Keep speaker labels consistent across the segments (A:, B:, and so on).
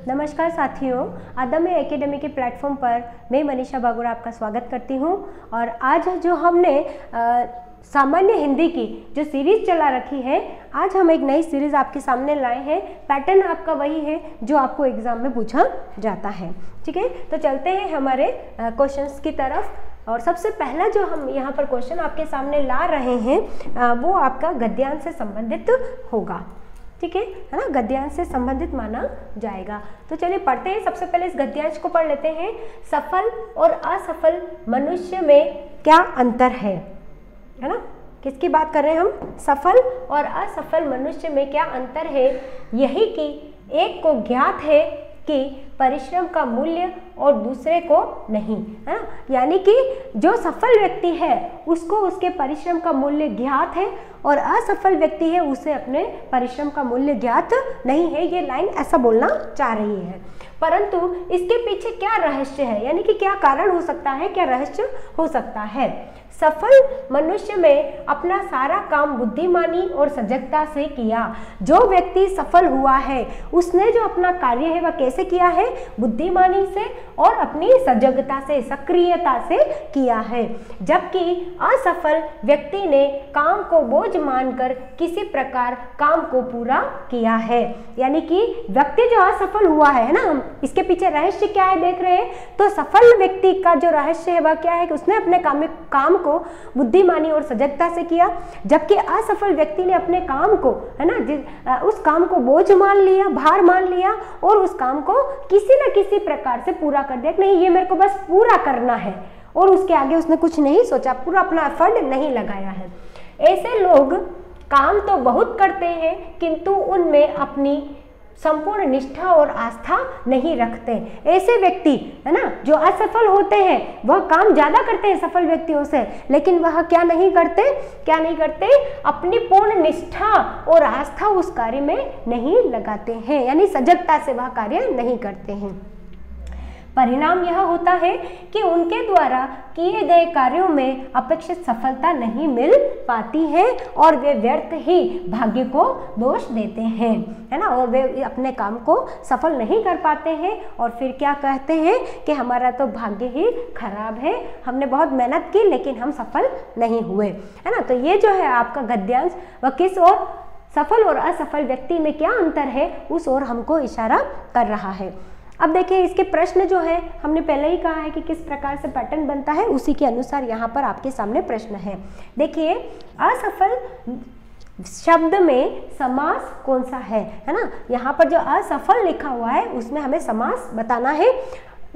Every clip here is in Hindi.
A: नमस्कार साथियों, अदम्य एकेडमी के प्लेटफॉर्म पर मैं मनीषा बागुरा आपका स्वागत करती हूं। और आज जो हमने सामान्य हिंदी की जो सीरीज चला रखी है, आज हम एक नई सीरीज आपके सामने लाए हैं। पैटर्न आपका वही है जो आपको एग्जाम में पूछा जाता है। ठीक है, तो चलते हैं हमारे क्वेश्चंस की तरफ। और सबसे पहला जो हम यहाँ पर क्वेश्चन आपके सामने ला रहे हैं वो आपका गद्यांश से संबंधित होगा। ठीक है ना, गद्यांश से संबंधित माना जाएगा। तो चलिए पढ़ते हैं। सबसे पहले इस गद्यांश को पढ़ लेते हैं। सफल और असफल मनुष्य में क्या अंतर है ना? किसकी बात कर रहे हैं हम? सफल और असफल मनुष्य में क्या अंतर है? यही कि एक को ज्ञात है कि परिश्रम का मूल्य और दूसरे को नहीं, है ना। यानी कि जो सफल व्यक्ति है उसको उसके परिश्रम का मूल्य ज्ञात है और असफल व्यक्ति है उसे अपने परिश्रम का मूल्य ज्ञात नहीं है। ये लाइन ऐसा बोलना चाह रही है, परंतु इसके पीछे क्या रहस्य है, यानी कि क्या कारण हो सकता है, क्या रहस्य हो सकता है। सफल मनुष्य में अपना सारा काम बुद्धिमानी और सजगता से किया। जो व्यक्ति सफल हुआ है उसने जो अपना कार्य है वह कैसे किया है? बुद्धिमानी से और अपनी सजगता से, सक्रियता से किया है। जबकि असफल व्यक्ति ने काम को बोझ मानकर किसी प्रकार काम को पूरा किया है। यानी कि व्यक्ति जो असफल हुआ है ना, हम इसके पीछे रहस्य क्या है देख रहे हैं। तो सफल व्यक्ति का जो रहस्य है वह क्या है कि उसने अपने काम को बुद्धिमानी और सजगता से किया, जबकि असफल व्यक्ति ने अपने काम को, है ना, उस काम को बोझ मान लिया, भार मान लिया और उस काम को किसी न किसी प्रकार से पूरा कर दिया। नहीं, ये मेरे को बस पूरा करना है, और उसके आगे उसने कुछ नहीं सोचा, पूरा अपना एफर्ट नहीं लगाया है। ऐसे लोग काम तो बहुत करते हैं किंतु उनमें अपनी संपूर्ण निष्ठा और आस्था नहीं रखते। ऐसे व्यक्ति, है ना, जो असफल होते हैं वह काम ज्यादा करते हैं सफल व्यक्तियों से, लेकिन वह क्या नहीं करते, अपनी पूर्ण निष्ठा और आस्था उस कार्य में नहीं लगाते हैं, यानी सजगता से वह कार्य नहीं करते हैं। परिणाम यह होता है कि उनके द्वारा किए गए कार्यों में अपेक्षित सफलता नहीं मिल पाती है और वे व्यर्थ ही भाग्य को दोष देते हैं, है ना, और वे अपने काम को सफल नहीं कर पाते हैं और फिर क्या कहते हैं कि हमारा तो भाग्य ही खराब है, हमने बहुत मेहनत की लेकिन हम सफल नहीं हुए, है ना। तो ये जो है आपका गद्यांश, वह किस ओर, सफल और असफल व्यक्ति में क्या अंतर है उस ओर हमको इशारा कर रहा है। अब देखिए इसके प्रश्न जो है, हमने पहले ही कहा है कि किस प्रकार से पैटर्न बनता है, उसी के अनुसार यहाँ पर आपके सामने प्रश्न है। देखिए, असफल शब्द में समास कौन सा है ना। यहाँ पर जो असफल लिखा हुआ है उसमें हमें समास बताना है।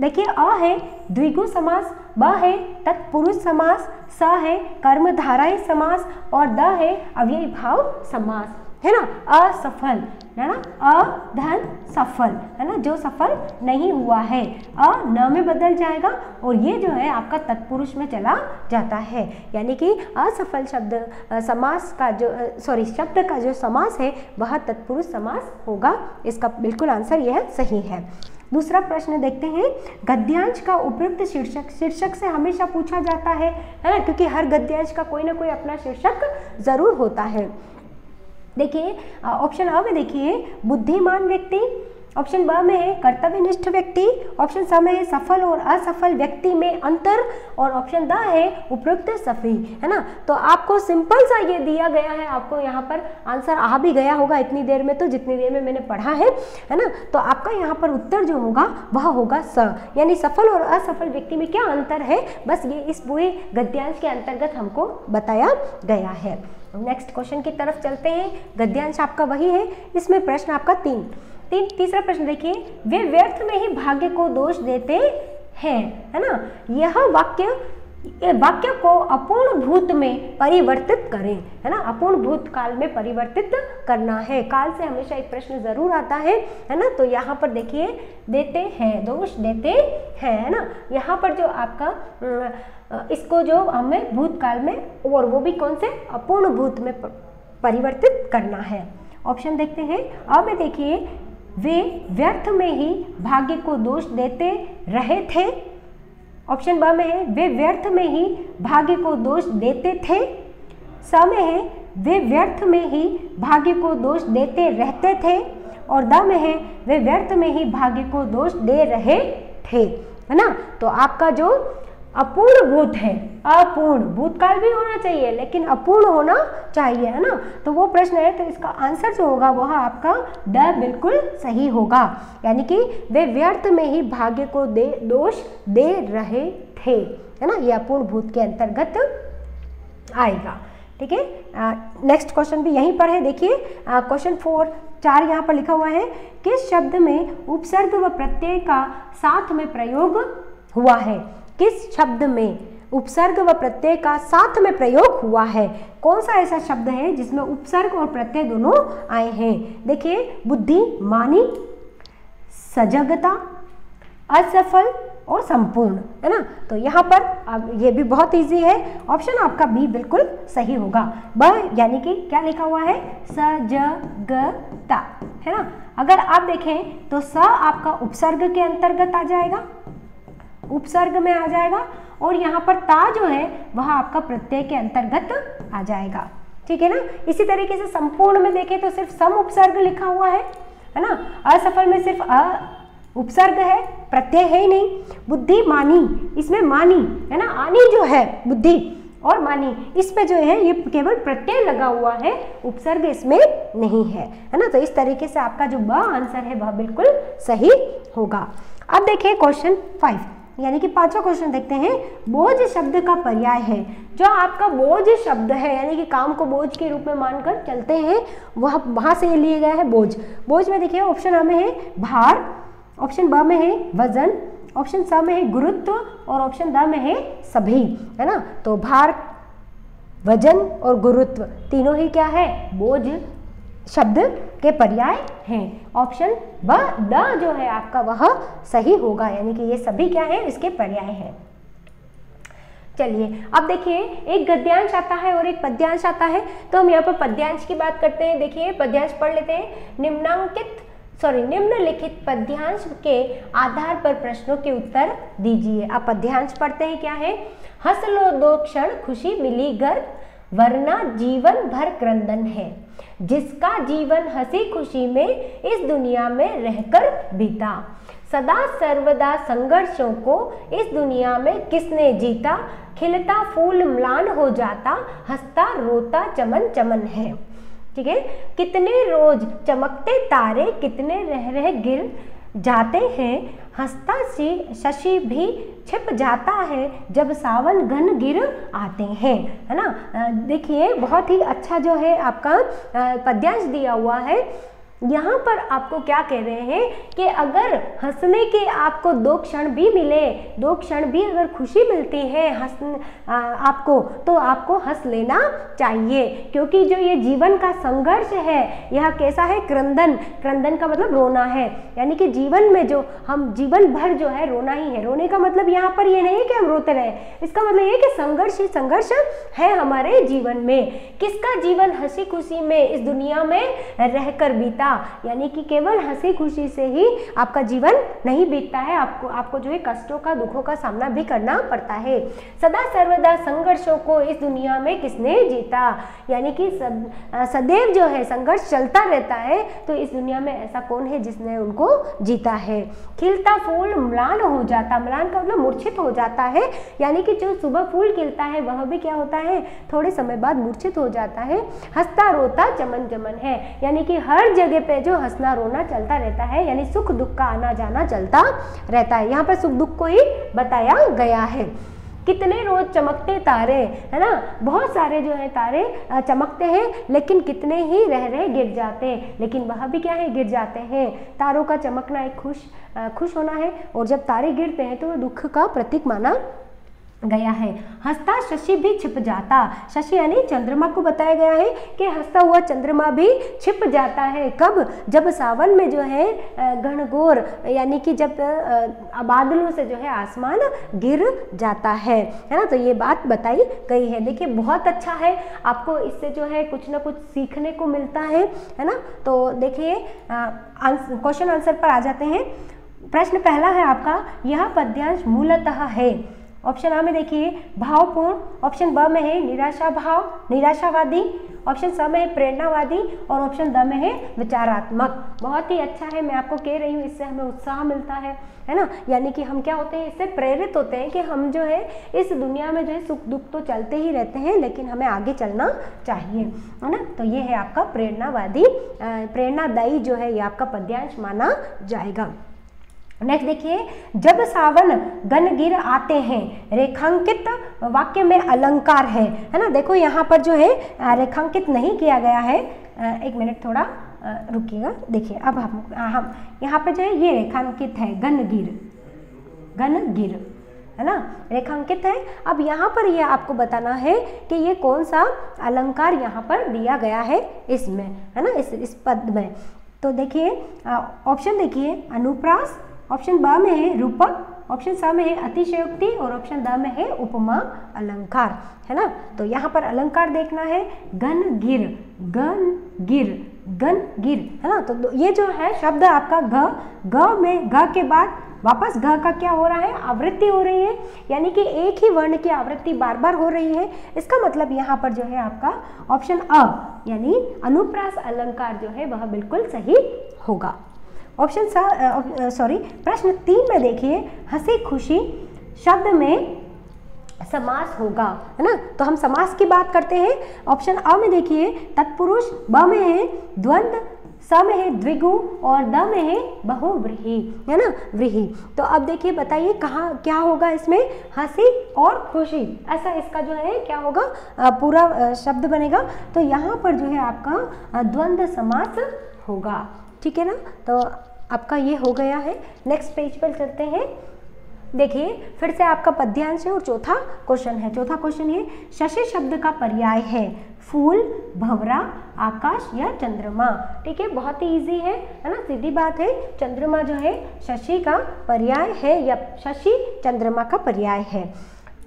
A: देखिए, अ है द्विगु समास, ब है तत्पुरुष समास, स है कर्मधारय समास और द है अव्ययी भाव समास, है ना। असफल, है ना, अधन सफल, है ना, जो सफल नहीं हुआ है, अ न में बदल जाएगा और ये जो है आपका तत्पुरुष में चला जाता है। यानी कि असफल शब्द समास का जो शब्द का जो समास है वह तत्पुरुष समास होगा। इसका बिल्कुल आंसर यह सही है। दूसरा प्रश्न देखते हैं। गद्यांश का उपयुक्त शीर्षक से हमेशा पूछा जाता है ना, क्योंकि हर गद्यांश का कोई ना कोई अपना शीर्षक जरूर होता है। देखिए ऑप्शन अ में देखिए बुद्धिमान व्यक्ति, ऑप्शन ब में है कर्तव्यनिष्ठ व्यक्ति, ऑप्शन स में है सफल और असफल व्यक्ति में अंतर और ऑप्शन द है उपयुक्त सफी, है ना। तो आपको सिंपल सा ये दिया गया है, आपको यहाँ पर आंसर आ भी गया होगा इतनी देर में, तो जितनी देर में मैंने पढ़ा है ना। तो आपका यहाँ पर उत्तर जो होगा वह होगा स, यानी सफल और असफल व्यक्ति में क्या अंतर है, बस ये इस पूरे गद्यांश के अंतर्गत हमको बताया गया है। नेक्स्ट क्वेश्चन की तरफ चलते हैं। गद्यांश आपका वही है, इसमें प्रश्न आपका तीसरा प्रश्न देखिए। वे व्यर्थ में ही भाग्य को दोष देते हैं, है ना। यह वाक्य को अपूर्ण भूत में परिवर्तित करें, है ना। अपूर्ण भूत काल में परिवर्तित करना है। काल से हमेशा एक प्रश्न जरूर आता है ना। तो यहाँ पर देखिए देते हैं, दोष देते हैं, है ना। यहाँ पर जो आपका इसको जो हमें भूतकाल में, और वो भी कौन से, अपूर्ण भूत में परिवर्तित करना है। ऑप्शन देखते हैं। अब देखिए, वे व्यर्थ में ही भाग्य को दोष देते रहे थे। ऑप्शन ब में है वे व्यर्थ में ही भाग्य को दोष देते थे। स में है वे व्यर्थ में ही भाग्य को दोष देते रहते थे। और द में है वे व्यर्थ में ही भाग्य को दोष दे रहे थे, है ना। तो आपका जो अपूर्ण भूत है, अपूर्ण, भूतकाल भी होना चाहिए लेकिन अपूर्ण होना चाहिए, है ना। तो वो प्रश्न है, तो इसका आंसर जो होगा वह आपका ड बिल्कुल सही होगा, यानी कि वे व्यर्थ में ही भाग्य को दोष दे रहे थे, है ना। ये अपूर्ण भूत के अंतर्गत आएगा, ठीक है। नेक्स्ट क्वेश्चन भी यहीं पर है, देखिए क्वेश्चन 4 यहाँ पर लिखा हुआ है, किस शब्द में उपसर्ग व प्रत्यय का साथ में प्रयोग हुआ है। किस शब्द में उपसर्ग व प्रत्यय का साथ में प्रयोग हुआ है, कौन सा ऐसा शब्द है जिसमें उपसर्ग और प्रत्यय दोनों आए हैं। देखिए बुद्धिमानी, सजगता, असफल और संपूर्ण, है ना। तो यहाँ पर अब ये भी बहुत इजी है, ऑप्शन आपका बी बिल्कुल सही होगा। ब यानी कि क्या लिखा हुआ है, सजगता, है ना। अगर आप देखें तो स आपका उपसर्ग के अंतर्गत आ जाएगा, उपसर्ग में आ जाएगा, और यहाँ पर ता जो है वह आपका प्रत्यय के अंतर्गत आ जाएगा, ठीक है ना। इसी तरीके से संपूर्ण में देखें तो सिर्फ सम उपसर्ग लिखा हुआ है ना। असफल में सिर्फ अ उपसर्ग है, प्रत्यय है ही नहीं। बुद्धिमानी, इसमें मानी, है ना, आनी जो है बुद्धि और मानी, इस पे जो है ये केवल प्रत्यय लगा हुआ है, उपसर्ग इसमें नहीं है, है ना। तो इस तरीके से आपका जो ब आंसर है वह बिल्कुल सही होगा। अब देखिए क्वेश्चन 5, यानी कि 5वां क्वेश्चन देखते हैं। बोझ शब्द का पर्याय है, जो आपका बोझ शब्द है यानी कि काम को बोझ के रूप में मानकर चलते हैं, वह वहां से लिए गया है बोझ। बोझ में देखिए ऑप्शन आ में है भार, ऑप्शन ब में है वजन, ऑप्शन स में है गुरुत्व और ऑप्शन द में है सभी, है ना। तो भार, वजन और गुरुत्व तीनों ही क्या है, बोझ शब्द के पर्याय हैं। ऑप्शन ब द जो है आपका वह सही होगा, यानी कि ये सभी क्या है, इसके पर्याय हैं। चलिए अब देखिए, एक गद्यांश आता है और एक पद्यांश आता है, तो हम यहाँ पर पद्यांश की बात करते हैं। देखिए पद्यांश पढ़ लेते हैं। निम्नलिखित पद्यांश के आधार पर प्रश्नों के उत्तर दीजिए। अब पद्यांश पढ़ते हैं, क्या है, हंस लो 2 क्षण खुशी मिली घर, वरना जीवन भर क्रंदन है। जिसका जीवन हंसी खुशी में इस दुनिया में रहकर बीता, सदा सर्वदा संघर्षों को इस दुनिया में किसने जीता। खिलता फूल म्लान हो जाता, हंसता रोता चमन चमन है। ठीक है, कितने रोज चमकते तारे, कितने रह रह गिर जाते हैं, हंसता शशि भी छिप जाता है जब सावन घन गिर आते हैं, है ना। देखिए बहुत ही अच्छा जो है आपका पद्यांश दिया हुआ है। यहाँ पर आपको क्या कह रहे हैं कि अगर हंसने के आपको 2 क्षण भी मिले, 2 क्षण भी अगर खुशी मिलती है आपको, तो आपको हंस लेना चाहिए, क्योंकि जो ये जीवन का संघर्ष है यह कैसा है, क्रंदन। क्रंदन का मतलब रोना है, यानी कि जीवन में जो हम जीवन भर जो है रोना ही है। रोने का मतलब यहाँ पर ये नहीं है कि हम रोते रहे, इसका मतलब ये कि संघर्ष ही संघर्ष है हमारे जीवन में। किसका जीवन हंसी खुशी में इस दुनिया में रहकर बीता, यानी कि केवल हंसी खुशी से ही आपका जीवन नहीं बीतता है, आपको जो है कष्टों का, दुखों का सामना भी करना पड़ता है। सदा सर्वदा संघर्षों को इस दुनिया में किसने जीता, यानी कि सदैव जो है संघर्ष चलता रहता है, तो इस दुनिया में ऐसा कौन है जिसने उनको जीता है। खिलता फूल म्लान हो जाता, म्लान का मतलब मूर्छित हो जाता है, यानी कि जो सुबह फूल खिलता है वह भी क्या होता है, थोड़े समय बाद मूर्छित हो जाता है। हंसता रोता चमन चमन है, यानी कि हर जगह पे जो हंसना रोना चलता रहता है, यानी सुख दुख का आना जाना चलता रहता है। यहाँ पर सुख दुख को ही बताया गया है। कितने रोज चमकते तारे, है ना, बहुत सारे जो है तारे चमकते हैं, लेकिन कितने ही रह रहे गिर जाते हैं, लेकिन वह भी क्या है, गिर जाते हैं। तारों का चमकना एक खुश होना है, और जब तारे गिरते हैं तो वह दुख का प्रतीक माना गया है। हंसता शशि भी छिप जाता, शशि यानी चंद्रमा को बताया गया है कि हंसता हुआ चंद्रमा भी छिप जाता है। कब, जब सावन में जो है घनघोर, यानी कि जब बादलों से जो है आसमान गिर जाता है ना। तो ये बात बताई गई है। देखिए बहुत अच्छा है, आपको इससे जो है कुछ ना कुछ सीखने को मिलता है ना। तो देखिए क्वेश्चन आंसर पर आ जाते हैं। प्रश्न पहला है आपका, यह पद्यांश मूलतः है, ऑप्शन आ में देखिए भावपूर्ण, ऑप्शन ब में है निराशावादी, ऑप्शन स में है प्रेरणावादी और ऑप्शन द में है विचारात्मक। बहुत ही अच्छा है, मैं आपको कह रही हूँ, इससे हमें उत्साह मिलता है ना, यानी कि हम क्या होते हैं, इससे प्रेरित होते हैं कि हम जो है इस दुनिया में जो है सुख दुख तो चलते ही रहते हैं, लेकिन हमें आगे चलना चाहिए, है ना। तो ये है आपका प्रेरणावादी, प्रेरणादायी जो है ये आपका पद्यांश माना जाएगा। नेक्स्ट देखिए, जब सावन गन गिर आते हैं, रेखांकित वाक्य में अलंकार है ना। देखो यहाँ पर जो है रेखांकित नहीं किया गया है, एक मिनट थोड़ा रुकिएगा। देखिए अब हम यहाँ पर जो है ये रेखांकित है, गन गिर है ना, रेखांकित है। अब यहाँ पर ये आपको बताना है कि ये कौन सा अलंकार यहाँ पर दिया गया है इसमें, है ना, इस पद में। तो देखिए ऑप्शन देखिए अनुप्रास, ऑप्शन ब में है रूपक, ऑप्शन स में है अतिशयोक्ति और ऑप्शन द में है उपमा अलंकार, है ना। तो यहाँ पर अलंकार देखना है, गन गिर, है ना। तो ये जो है शब्द आपका ग में ग के बाद वापस घ का क्या हो रहा है, आवृत्ति हो रही है, यानी कि एक ही वर्ण की आवृत्ति बार बार हो रही है। इसका मतलब यहाँ पर जो है आपका ऑप्शन अ यानी अनुप्रास अलंकार जो है वह बिल्कुल सही होगा। ऑप्शन प्रश्न 3 में देखिए, हंसी खुशी शब्द में समास होगा, है ना। तो हम समास की बात करते हैं। ऑप्शन अ में देखिए तत्पुरुष, ब में है द्वंद्व, स में है द्विगु और द में है बहुव्रीहि, है ना, व्रीहि। तो अब देखिए बताइए कहाँ क्या होगा इसमें, हंसी और खुशी, ऐसा इसका जो है क्या होगा, पूरा शब्द बनेगा। तो यहाँ पर जो है आपका द्वंद्व समास होगा, ठीक है ना। तो आपका ये हो गया है। नेक्स्ट पेज पर चलते हैं। देखिए फिर से आपका पद्यांश है और चौथा क्वेश्चन है। चौथा क्वेश्चन ये, शशि शब्द का पर्याय है फूल, भंवरा, आकाश या चंद्रमा। ठीक है, बहुत ही इजी है ना, सीधी बात है। चंद्रमा जो है शशि का पर्याय है या शशि चंद्रमा का पर्याय है।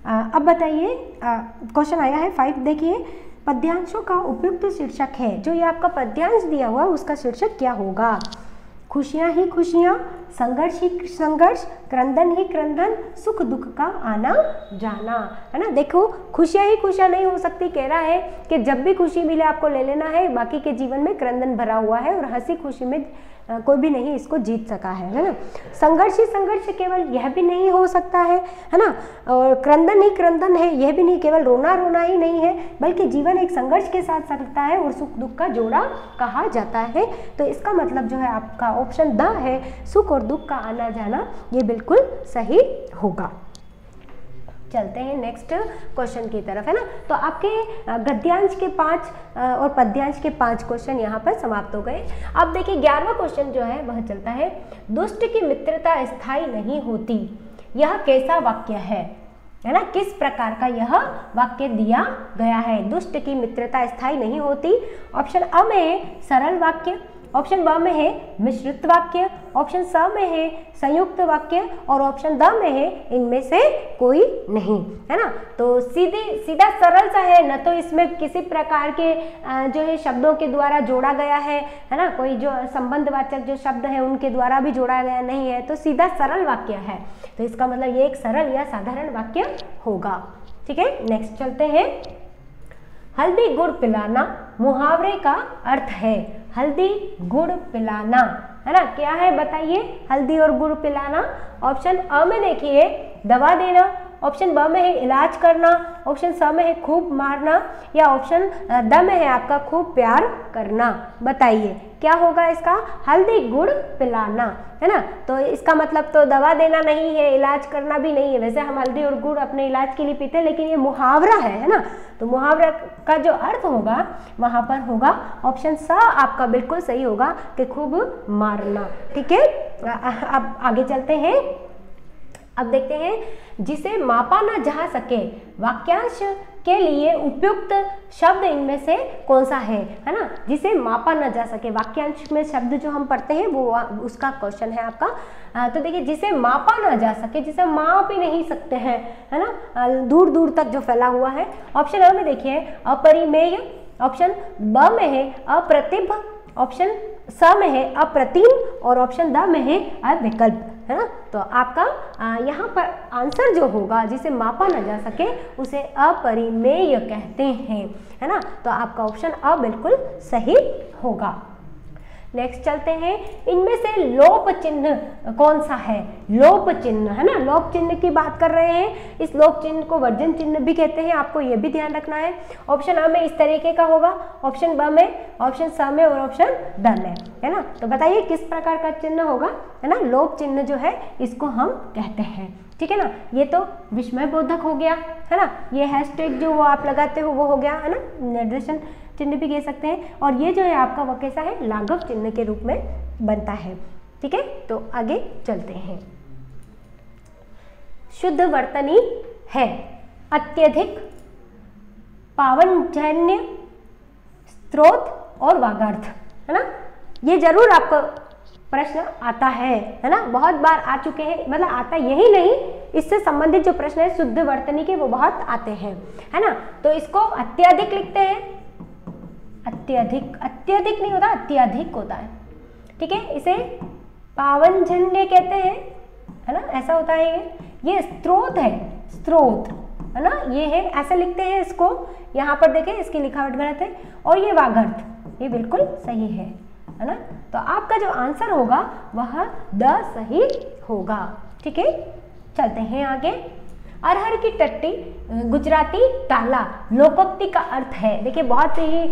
A: अब बताइए क्वेश्चन आया है 5, देखिए पद्यांशों का उपयुक्त शीर्षक है। जो ये आपका पद्यांश दिया हुआ उसका शीर्षक क्या होगा, खुशियाँ ही खुशियाँ, संघर्ष ही संघर्ष, क्रंदन ही क्रंदन, सुख दुख का आना जाना, है ना। देखो खुशियाँ ही खुशियाँ नहीं हो सकती, कह रहा है कि जब भी खुशी मिले आपको ले लेना है, बाकी के जीवन में क्रंदन भरा हुआ है और हंसी खुशी में कोई भी नहीं इसको जीत सका है ना। संघर्ष ही संघर्ष केवल यह भी नहीं हो सकता है ना, और क्रंदन ही क्रंदन है यह भी नहीं, केवल रोना रोना ही नहीं है, बल्कि जीवन एक संघर्ष के साथ चलता है और सुख दुख का जोड़ा कहा जाता है। तो इसका मतलब जो है आपका ऑप्शन द है, सुख और दुख का आना जाना, ये बिल्कुल सही होगा। चलते हैं नेक्स्ट क्वेश्चन की तरफ, है ना। तो आपके गद्यांश के 5 और पद्यांश के 5 क्वेश्चन यहाँ पर समाप्त हो गए। अब देखिए 11वां क्वेश्चन जो है वह चलता है, दुष्ट की मित्रता स्थायी नहीं होती, यह कैसा वाक्य है ना। किस प्रकार का यह वाक्य दिया गया है, दुष्ट की मित्रता स्थायी नहीं होती। ऑप्शन अ में है सरल वाक्य, ऑप्शन ब में है मिश्रित वाक्य, ऑप्शन स में है संयुक्त वाक्य और ऑप्शन द में है इनमें से कोई नहीं, है ना। तो सीधा सरल सा है, न तो इसमें किसी प्रकार के जो है शब्दों के द्वारा जोड़ा गया है ना, कोई जो संबंधवाचक जो शब्द है उनके द्वारा भी जोड़ा गया नहीं है, तो सीधा सरल वाक्य है। तो इसका मतलब ये एक सरल या साधारण वाक्य होगा, ठीक है। नेक्स्ट चलते हैं, हल्दी गुड़ पिलाना मुहावरे का अर्थ है। हल्दी गुड़ पिलाना, है ना, क्या है बताइए, हल्दी और गुड़ पिलाना। ऑप्शन अ में देखिए दवा देना, ऑप्शन ब में है इलाज करना, ऑप्शन स में है खूब मारना या ऑप्शन द में है आपका खूब प्यार करना। बताइए क्या होगा इसका, हल्दी गुड़ पिलाना, है ना। तो इसका मतलब तो दवा देना नहीं है, इलाज करना भी नहीं है। वैसे हम हल्दी और गुड़ अपने इलाज के लिए पीते हैं, लेकिन ये मुहावरा है ना। तो मुहावरा का जो अर्थ होगा वहां पर होगा ऑप्शन स आपका बिल्कुल सही होगा कि खूब मारना, ठीक है। अब आगे चलते हैं। अब देखते हैं, जिसे मापा ना जा सके वाक्यांश के लिए उपयुक्त शब्द इनमें से कौन सा है ना। जिसे मापा ना जा सके, वाक्यांश में शब्द जो हम पढ़ते हैं वो उसका क्वेश्चन है आपका। तो देखिए जिसे मापा ना जा सके, जिसे माप ही नहीं सकते हैं, है ना, दूर दूर तक जो फैला हुआ है। ऑप्शन अ में देखिए अपरिमेय, ऑप्शन ब में है अप्रतिभ, ऑप्शन स में है अप्रतिम और ऑप्शन द में है अविकल्प, है ना। तो आपका यहाँ पर आंसर जो होगा जिसे मापा न जा सके उसे अपरिमेय कहते हैं, है ना। तो आपका ऑप्शन अ बिल्कुल सही होगा। नेक्स्ट चलते हैं, इनमें से लोप चिन्ह कौन सा है? लोप चिन्ह, है ना, लोप चिन्ह की बात कर रहे हैं। इस लोप चिन्ह को वर्जन चिन्ह भी कहते हैं, आपको ये भी ध्यान रखना है। ऑप्शन अ में इस तरीके का होगा, ऑप्शन ब में, ऑप्शन स में और ऑप्शन ड में, है ना। तो बताइए किस प्रकार का चिन्ह होगा, है ना। लोप चिन्ह जो है इसको हम कहते हैं, ठीक है ना। ये तो विस्मय बोधक हो गया, है ना। ये हैशटैग जो वो आप लगाते हो वो हो गया, है ना, निर्देशन चिन्ह भी कह सकते हैं। और ये जो है आपका वो कैसा है, लाघव चिन्ह के रूप में बनता है, ठीक है। तो आगे चलते हैं। शुद्ध वर्तनी है अत्यधिक, पावनजन्य, स्त्रोत और वागार्थ, है ना। ये जरूर आपको प्रश्न आता है ना, बहुत बार आ चुके हैं, मतलब आता यही नहीं, इससे संबंधित जो प्रश्न है शुद्ध वर्तनी के वो बहुत आते हैं, है ना। तो इसको अत्यधिक लिखते हैं, अत्यधिक, अत्यधिक नहीं होता, अत्यधिक होता है, ठीक है। इसे पावनजन्य कहते हैं, है ना, ऐसा होता है। ये स्त्रोत है, स्त्रोत, है ना, ये है, ऐसा लिखते हैं इसको। यहाँ पर देखें इसकी लिखावट गलत है। और ये वागर्थ, ये बिल्कुल सही है ना। तो आपका जो आंसर होगा वह द सही होगा, ठीक है। चलते हैं आगे। अरहर की टट्टी गुजराती ताला लोकोक्ति का अर्थ है। देखिए बहुत ही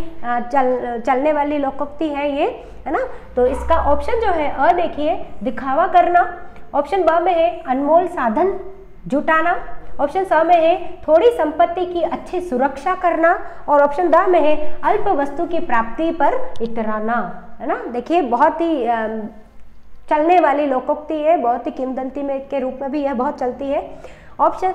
A: चलने वाली लोकोक्ति है ये, है ना। तो इसका ऑप्शन जो है अ देखिए, दिखावा करना, ऑप्शन ब में है अनमोल साधन जुटाना, ऑप्शन स में है थोड़ी संपत्ति की अच्छी सुरक्षा करना और ऑप्शन द में है अल्प वस्तु की प्राप्ति पर इतराना, है ना। देखिए बहुत ही चलने वाली लोकोक्ति है, बहुत ही किंवदंती में के रूप में भी यह बहुत चलती है। ऑप्शन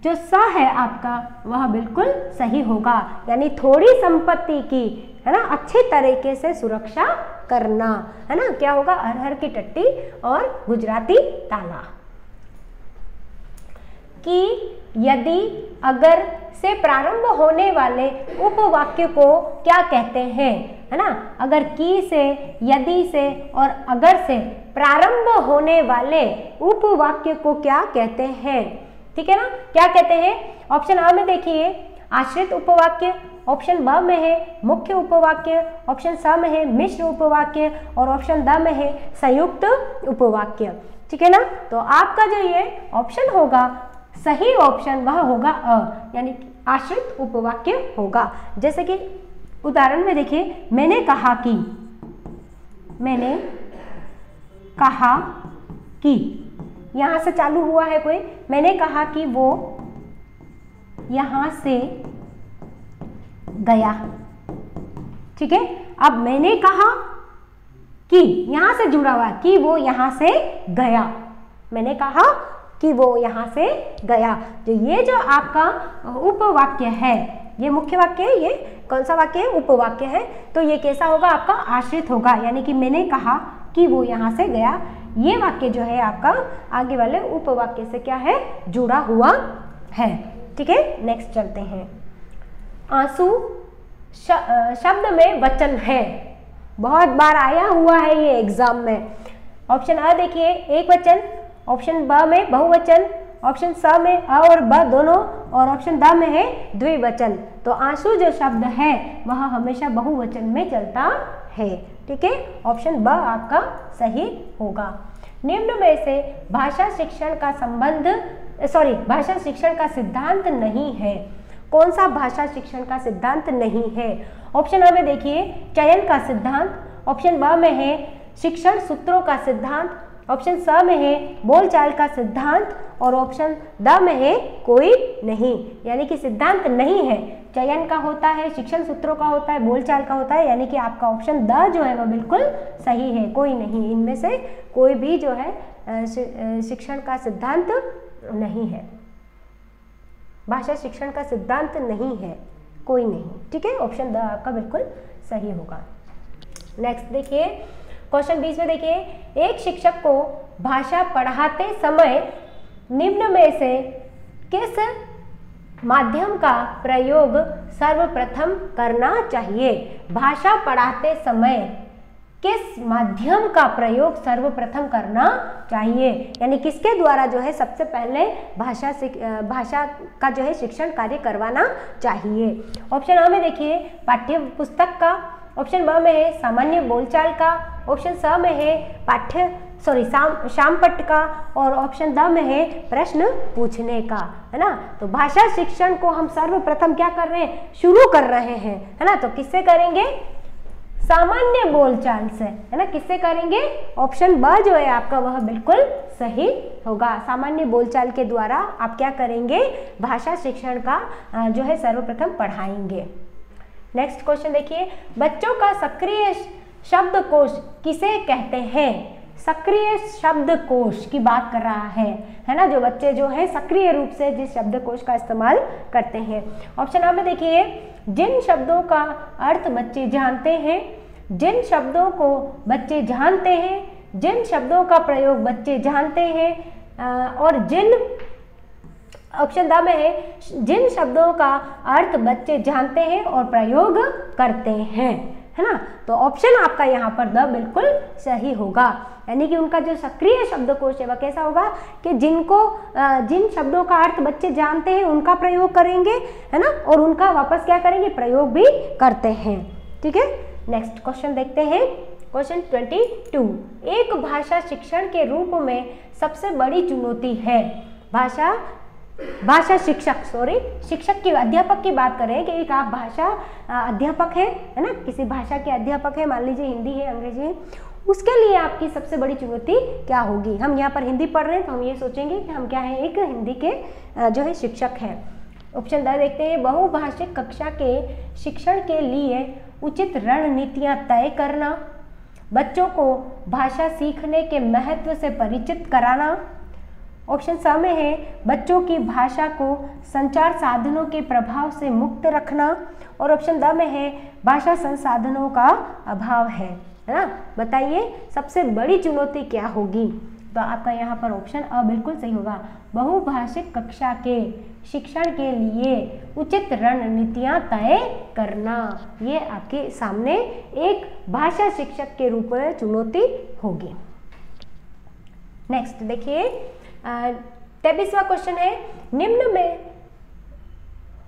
A: जो स है आपका वह बिल्कुल सही होगा, यानी थोड़ी संपत्ति की, है ना, अच्छे तरीके से सुरक्षा करना, है ना। क्या होगा? अरहर की टट्टी और गुजराती ताला। कि यदि अगर से प्रारंभ होने वाले उपवाक्य को क्या कहते हैं, है ना। अगर की से, यदि से और अगर से प्रारंभ होने वाले उपवाक्य को क्या कहते हैं, ठीक है ना। क्या कहते हैं? ऑप्शन अ में देखिए आश्रित उपवाक्य, ऑप्शन ब में है मुख्य उपवाक्य, ऑप्शन स में है मिश्र उपवाक्य और ऑप्शन द में है संयुक्त उपवाक्य, ठीक है ना। तो आपका जो ये ऑप्शन होगा, सही ऑप्शन वह होगा अ, यानी आश्रित उपवाक्य होगा। जैसे कि उदाहरण में देखिए, मैंने कहा कि, मैंने कहा कि, यहां से चालू हुआ है कोई, मैंने कहा कि वो यहां से गया, ठीक है। अब मैंने कहा कि यहां से जुड़ा हुआ कि वो यहां से गया, मैंने कहा कि वो यहां से गया। तो ये जो आपका उपवाक्य है, ये मुख्य वाक्य है, ये कौन सा वाक्य है? उपवाक्य है। तो ये कैसा होगा? आपका आश्रित होगा, यानी कि मैंने कहा कि वो यहां से गया, ये वाक्य जो है आपका आगे वाले उपवाक्य से क्या है? जुड़ा हुआ है, ठीक है। नेक्स्ट चलते हैं। आंसू शब्द में वचन है, बहुत बार आया हुआ है ये एग्जाम में। ऑप्शन अ देखिए एक वचन, ऑप्शन ब में बहुवचन, ऑप्शन स में अ और ब दोनों और ऑप्शन द में है द्विवचन। तो आंसू जो शब्द है वह हमेशा बहुवचन में चलता है, ठीक है। ऑप्शन ब आपका सही होगा। निम्न में से भाषा शिक्षण का भाषा शिक्षण का सिद्धांत नहीं है। कौन सा भाषा शिक्षण का सिद्धांत नहीं है? ऑप्शन अ में देखिए चयन का सिद्धांत, ऑप्शन ब में है शिक्षण सूत्रों का सिद्धांत, ऑप्शन स में है बोलचाल का सिद्धांत और ऑप्शन द में है कोई नहीं। यानी कि सिद्धांत नहीं है, चयन का होता है, शिक्षण सूत्रों का होता है, बोलचाल का होता है, यानी कि आपका ऑप्शन द जो है वह बिल्कुल सही है, कोई नहीं। इनमें से कोई भी जो है शिक्षण का सिद्धांत नहीं है, भाषा शिक्षण का सिद्धांत नहीं है, कोई नहीं, ठीक है। ऑप्शन द आपका बिल्कुल सही होगा। नेक्स्ट देखिए क्वेश्चन 20 में देखिए, एक शिक्षक को भाषा पढ़ाते समय निम्न में से किस माध्यम का प्रयोग सर्वप्रथम करना चाहिए? भाषा पढ़ाते समय किस माध्यम का प्रयोग सर्वप्रथम करना चाहिए, यानी किसके द्वारा जो है सबसे पहले भाषा का जो है शिक्षण कार्य करवाना चाहिए। ऑप्शन आ में देखिए पाठ्य पुस्तक का, ऑप्शन ब में है सामान्य बोलचाल का, ऑप्शन स में है शामपट्ट का, और ऑप्शन द में है प्रश्न पूछने का, है ना। तो भाषा शिक्षण को हम सर्वप्रथम क्या कर रहे हैं, शुरू कर रहे हैं, है ना। तो किससे करेंगे, सामान्य बोलचाल से, है ना। किससे करेंगे, ऑप्शन ब जो है आपका वह बिल्कुल सही होगा। सामान्य बोलचाल के द्वारा आप क्या करेंगे, भाषा शिक्षण का जो है सर्वप्रथम पढ़ाएंगे। नेक्स्ट क्वेश्चन देखिए, बच्चों का सक्रिय शब्दकोश किसे कहते हैं। सक्रिय शब्दकोश की बात कर रहा है ना, जो बच्चे जो है सक्रिय रूप से जिस शब्दकोश का इस्तेमाल करते हैं। ऑप्शन आ में देखिए, जिन शब्दों का अर्थ बच्चे जानते हैं, जिन शब्दों को बच्चे जानते हैं, जिन शब्दों का प्रयोग बच्चे जानते हैं, और ऑप्शन द में है जिन शब्दों का अर्थ बच्चे जानते हैं और प्रयोग करते हैं, है ना। तो ऑप्शन आपका यहाँ पर द बिल्कुल सही होगा, यानी कि उनका जो सक्रिय शब्दकोश है वह कैसा होगा कि जिन शब्दों का अर्थ बच्चे जानते हैं उनका प्रयोग करेंगे, है ना, और उनका वापस क्या करेंगे, प्रयोग भी करते हैं। ठीक है, नेक्स्ट क्वेश्चन देखते हैं, क्वेश्चन 22। एक भाषा शिक्षण के रूप में सबसे बड़ी चुनौती है। भाषा शिक्षक की अध्यापक की बात करें कि एक आप भाषा अध्यापक है ना, किसी भाषा के अध्यापक है, मान लीजिए हिंदी है, अंग्रेजी है, उसके लिए आपकी सबसे बड़ी चुनौती क्या होगी। हम यहाँ पर हिंदी पढ़ रहे हैं तो हम ये सोचेंगे कि हम क्या है, एक हिंदी के जो है शिक्षक हैं। ऑप्शन द देखते हैं, बहुभाषिक कक्षा के शिक्षण के लिए उचित रणनीतियाँ तय करना, बच्चों को भाषा सीखने के महत्व से परिचित कराना। ऑप्शन स में है बच्चों की भाषा को संचार साधनों के प्रभाव से मुक्त रखना, और ऑप्शन द में है भाषा संसाधनों का अभाव है ना। बताइए सबसे बड़ी चुनौती क्या होगी। तो आपका यहाँ पर ऑप्शन अ बिल्कुल सही होगा, बहुभाषिक कक्षा के शिक्षण के लिए उचित रणनीतियाँ तय करना। ये आपके सामने एक भाषा शिक्षक के रूप में चुनौती होगी। नेक्स्ट देखिए, 23वां क्वेश्चन है, निम्न में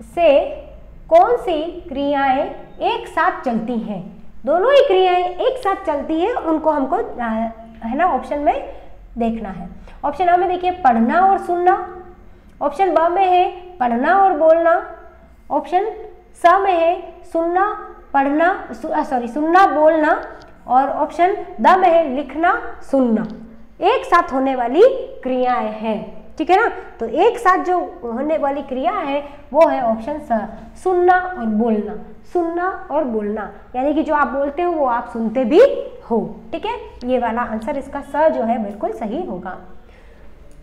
A: से कौन सी क्रियाएं एक साथ चलती हैं। दोनों ही क्रियाएं एक साथ चलती हैं, उनको हमको है ना ऑप्शन में देखना है। ऑप्शन आ में देखिए पढ़ना और सुनना, ऑप्शन ब में है पढ़ना और बोलना, ऑप्शन स में है सुनना बोलना, और ऑप्शन द में है लिखना सुनना। एक साथ होने वाली क्रियाएं हैं, ठीक है ना। तो एक साथ जो होने वाली क्रिया है वो है ऑप्शन स, सुनना और बोलना। सुनना और बोलना यानी कि जो आप बोलते हो वो आप सुनते भी हो, ठीक है। ये वाला आंसर इसका स जो है बिल्कुल सही होगा।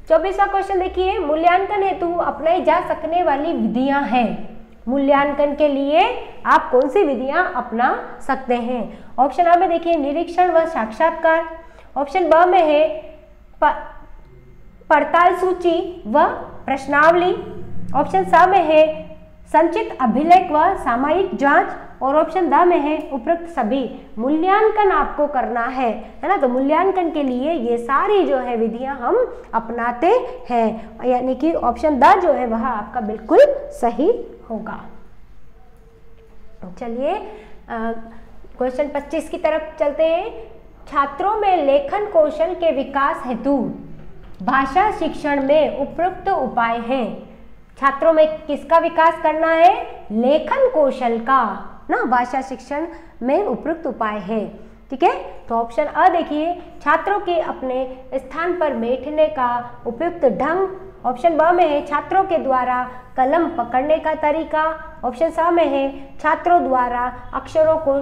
A: 24वां क्वेश्चन देखिए, मूल्यांकन हेतु अपनाई जा सकने वाली विधियां हैं। मूल्यांकन के लिए आप कौन सी विधियां अपना सकते हैं। ऑप्शन आ में देखिए निरीक्षण व साक्षात्कार, ऑप्शन ब में है पड़ताल सूची व प्रश्नावली, ऑप्शन स में है संचित अभिलेख व सामयिक जांच, और ऑप्शन द में है उपरोक्त सभी। मूल्यांकन आपको करना है ना। तो मूल्यांकन के लिए ये सारी जो है विधियां हम अपनाते हैं, यानी कि ऑप्शन द जो है वह आपका बिल्कुल सही होगा। चलिए क्वेश्चन 25 की तरफ चलते हैं। छात्रों में लेखन कौशल के विकास हेतु भाषा शिक्षण में उपयुक्त उपाय हैं। छात्रों में किसका विकास करना है, लेखन कौशल का ना, भाषा शिक्षण में उपयुक्त उपाय है, ठीक है। तो ऑप्शन अ देखिए छात्रों के अपने स्थान पर बैठने का उपयुक्त ढंग, ऑप्शन ब में है छात्रों के द्वारा कलम पकड़ने का तरीका, ऑप्शन स में है छात्रों द्वारा अक्षरों को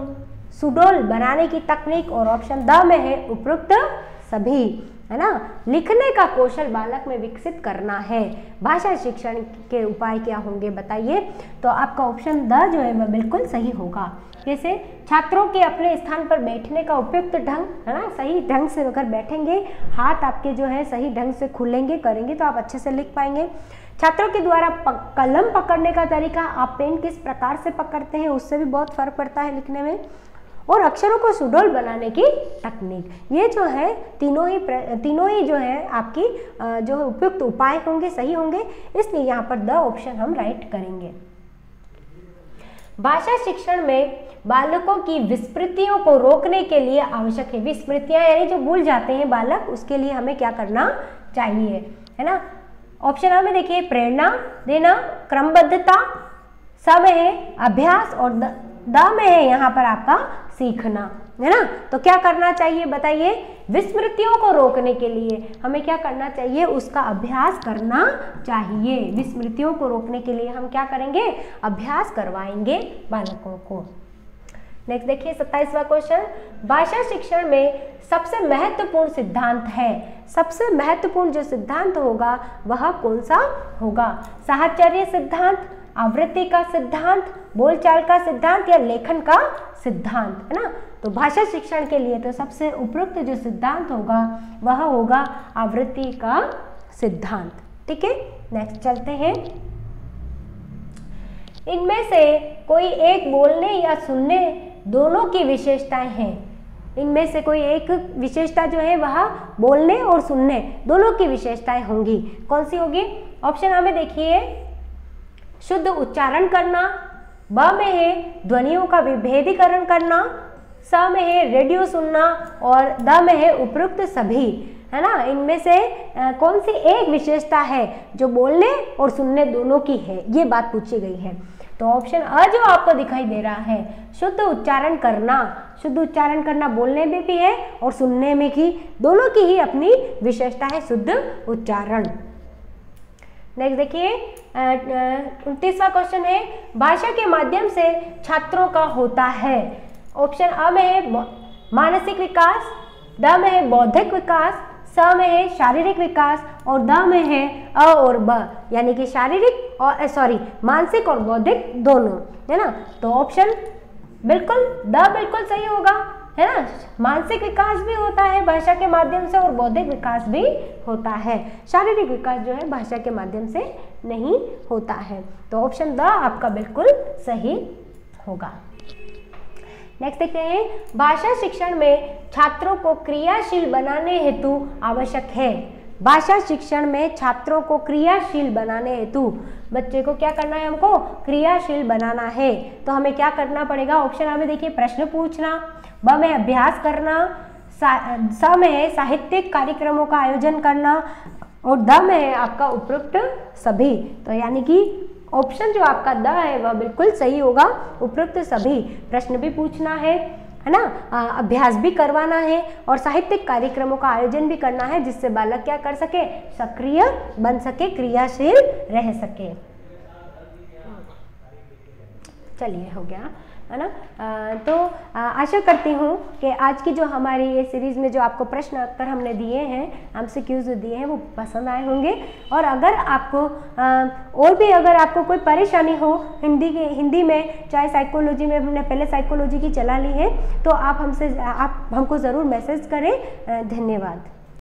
A: सुडौल बनाने की तकनीक, और ऑप्शन द में है उपयुक्त सभी, है ना। लिखने का कौशल बालक में विकसित करना है। भाषा शिक्षण के उपाय क्या होंगे बताइए। तो आपका ऑप्शन द जो है वह बिल्कुल सही होगा। जैसे छात्रों के अपने स्थान पर बैठने का उपयुक्त ढंग, है ना, सही ढंग से अगर बैठेंगे, हाथ आपके जो है सही ढंग से खुलेंगे करेंगे तो आप अच्छे से लिख पाएंगे। छात्रों के द्वारा कलम पकड़ने का तरीका, आप पेन किस प्रकार से पकड़ते हैं उससे भी बहुत फर्क पड़ता है लिखने में। और अक्षरों को सुडौल बनाने की तकनीक। ये जो है तीनों ही जो है आपकी जो उपयुक्त उपाय होंगे, सही होंगे, इसलिए यहाँ पर द ऑप्शन हम राइट करेंगे। भाषा शिक्षण में बालकों की विस्मृतियों को रोकने के लिए आवश्यक है। विस्मृतियां यानी जो भूल जाते हैं बालक, उसके लिए हमें क्या करना चाहिए, है ना। ऑप्शन आ में देखिए, प्रेरणा देना, क्रमबद्धता, स में है अभ्यास और द में है यहाँ पर आपका सीखना, है ना। तो क्या करना चाहिए बताइए, विस्मृतियों को रोकने के लिए हमें क्या करना चाहिए, उसका अभ्यास करना चाहिए। विस्मृतियों को रोकने के लिए हम क्या करेंगे, अभ्यास करवाएंगे बालकों को। नेक्स्ट देखिए 27वां क्वेश्चन, भाषा शिक्षण में सबसे महत्वपूर्ण सिद्धांत है। सबसे महत्वपूर्ण जो सिद्धांत होगा वह कौन सा होगा, साहचर्य सिद्धांत, आवृत्ति का सिद्धांत, बोलचाल का सिद्धांत या लेखन का सिद्धांत, है ना। तो भाषा शिक्षण के लिए तो सबसे उपयुक्त जो सिद्धांत होगा वह होगा आवृत्ति का सिद्धांत। ठीक है, नेक्स्ट चलते हैं। इनमें से कोई एक बोलने या सुनने दोनों की विशेषताएं हैं। इनमें से कोई एक विशेषता जो है वह बोलने और सुनने दोनों की विशेषताएं होंगी। कौन सी होगी, ऑप्शन आ में देखिए, शुद्ध उच्चारण करना, ब में है ध्वनियों का विभेदीकरण करना, स में है रेडियो सुनना और द में है उपयुक्त सभी, है ना। इनमें से कौन सी एक विशेषता है जो बोलने और सुनने दोनों की है, ये बात पूछी गई है। तो ऑप्शन अ जो आपको दिखाई दे रहा है, शुद्ध उच्चारण करना, शुद्ध उच्चारण करना बोलने में भी है और सुनने में भी, दोनों की ही अपनी विशेषता है शुद्ध उच्चारण। नेक्स्ट देखिए 29वां क्वेश्चन है, भाषा के माध्यम से छात्रों का होता है। ऑप्शन अ में है मानसिक विकास, द में है बौद्धिक विकास, स में है शारीरिक विकास और द में है अ और ब, यानी कि शारीरिक और मानसिक और बौद्धिक दोनों, है ना। तो ऑप्शन बिल्कुल द बिल्कुल सही होगा, है ना। मानसिक विकास भी होता है भाषा के माध्यम से और बौद्धिक विकास भी होता है। शारीरिक विकास जो है भाषा के माध्यम से नहीं होता है। तो ऑप्शन द आपका बिल्कुल सही होगा। नेक्स्ट देखते हैं, भाषा शिक्षण में छात्रों को क्रियाशील बनाने हेतु आवश्यक है। भाषा शिक्षण में छात्रों को क्रियाशील बनाने हेतु, बच्चे को क्या करना है, हमको क्रियाशील बनाना है। तो हमें क्या करना पड़ेगा, ऑप्शन आ में देखिए, प्रश्न पूछना, ब में अभ्यास करना, स में है साहित्यिक कार्यक्रमों का आयोजन करना और द में है आपका उपयुक्त सभी। तो यानी कि ऑप्शन जो आपका द है वह बिल्कुल सही होगा, उपयुक्त सभी। प्रश्न भी पूछना है ना, अभ्यास भी करवाना है और साहित्यिक कार्यक्रमों का आयोजन भी करना है, जिससे बालक क्या कर सके, सक्रिय बन सके, क्रियाशील रह सके। चलिए हो गया, है ना। तो आशा करती हूँ कि आज की जो हमारी ये सीरीज़ में जो आपको प्रश्न उत्तर हमने दिए हैं, एमसीक्यूज जो दिए हैं, वो पसंद आए होंगे। और अगर आपको और भी अगर आपको कोई परेशानी हो हिंदी में, चाहे साइकोलॉजी में, हमने पहले साइकोलॉजी की चला ली है, तो आप हमको ज़रूर मैसेज करें। धन्यवाद।